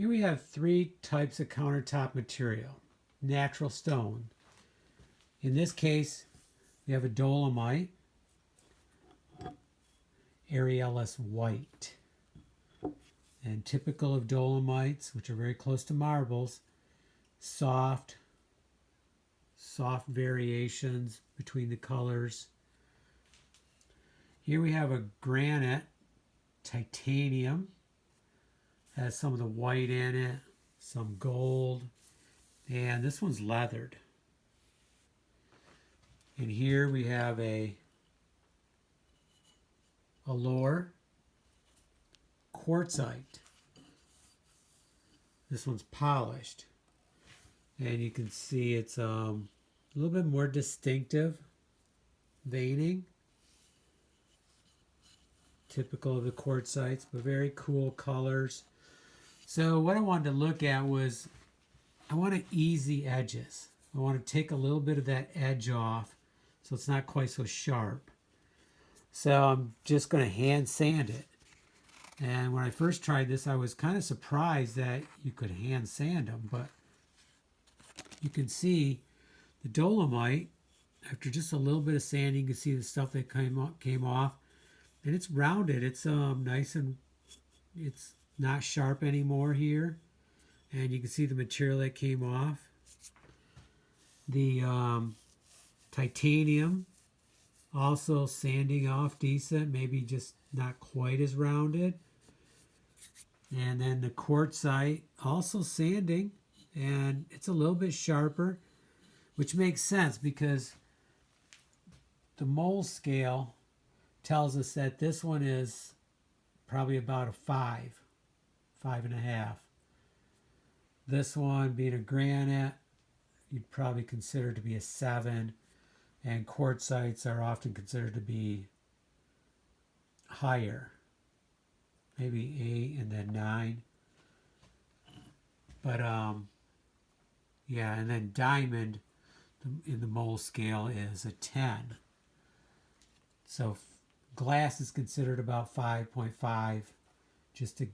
Here we have three types of countertop material. Natural stone. In this case, we have a Dolomite, areolus white. And typical of Dolomites, which are very close to marbles, soft variations between the colors. Here we have a Granite, titanium, has some of the white in it, some gold, and this one's leathered. And here we have a Allure Quartzite. This one's polished, and you can see it's a little bit more distinctive veining, typical of the quartzites, but very cool colors. So what I wanted to look at was, I want to ease the edges. I want to take a little bit of that edge off so it's not quite so sharp. So I'm just going to hand sand it. And when I first tried this, I was kind of surprised that you could hand sand them, but you can see the Dolomite, after just a little bit of sanding, you can see the stuff that came off, and it's rounded. It's nice, and it's not sharp anymore here, and you can see the material that came off. The titanium also sanding off decent, maybe just not quite as rounded. And then the quartzite also sanding, and it's a little bit sharper, which makes sense because the mole scale tells us that this one is probably about a 5.5. This one, being a granite, you'd probably consider to be a 7, and quartzites are often considered to be higher, maybe 8 and then 9. But yeah, and then diamond in the mole scale is a 10. So glass is considered about 5.5, just to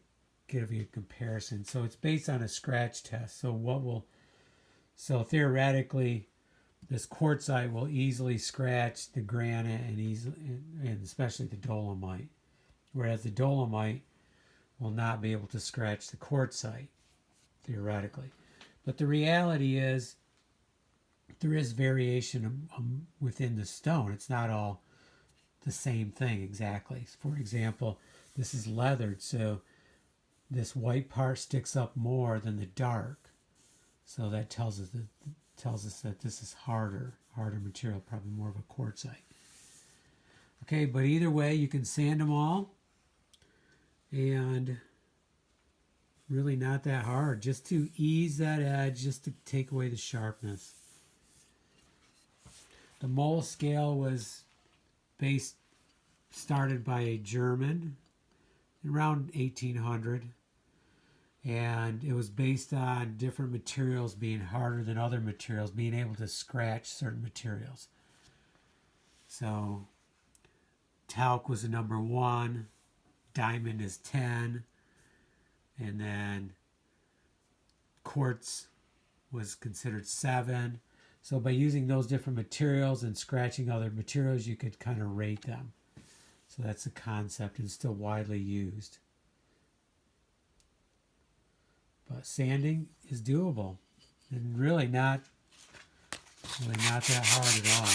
give you a comparison. So it's based on a scratch test. So theoretically, this quartzite will easily scratch the granite and especially the Dolomite, whereas the Dolomite will not be able to scratch the quartzite, theoretically. But the reality is there is variation within the stone. It's not all the same thing exactly. For example, this is leathered, so this white part sticks up more than the dark. So that tells us that this is harder material, probably more of a quartzite. Okay, but either way, you can sand them all, and really not that hard, just to ease that edge, just to take away the sharpness. The mole scale was started by a German around 1800, and it was based on different materials being harder than other materials, being able to scratch certain materials. So talc was the number 1, diamond is 10, and then quartz was considered 7. So by using those different materials and scratching other materials, you could kind of rate them. So that's the concept, and it's still widely used. But sanding is doable, and really not that hard at all.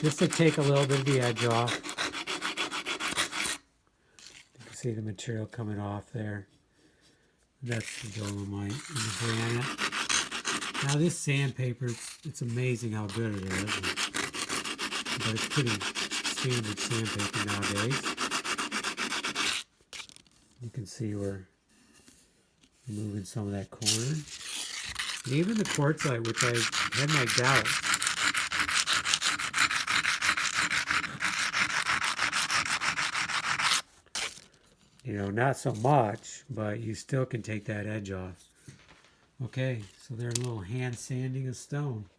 Just to take a little bit of the edge off. You can see the material coming off there. That's the Dolomite and the granite. Now this sandpaper, it's amazing how good it is. But it's pretty standard sandpaper nowadays. You can see we're removing some of that corner. And even the quartzite, which I had my doubts. Not so much, but you still can take that edge off. Okay, so they're a little hand sanding of stone.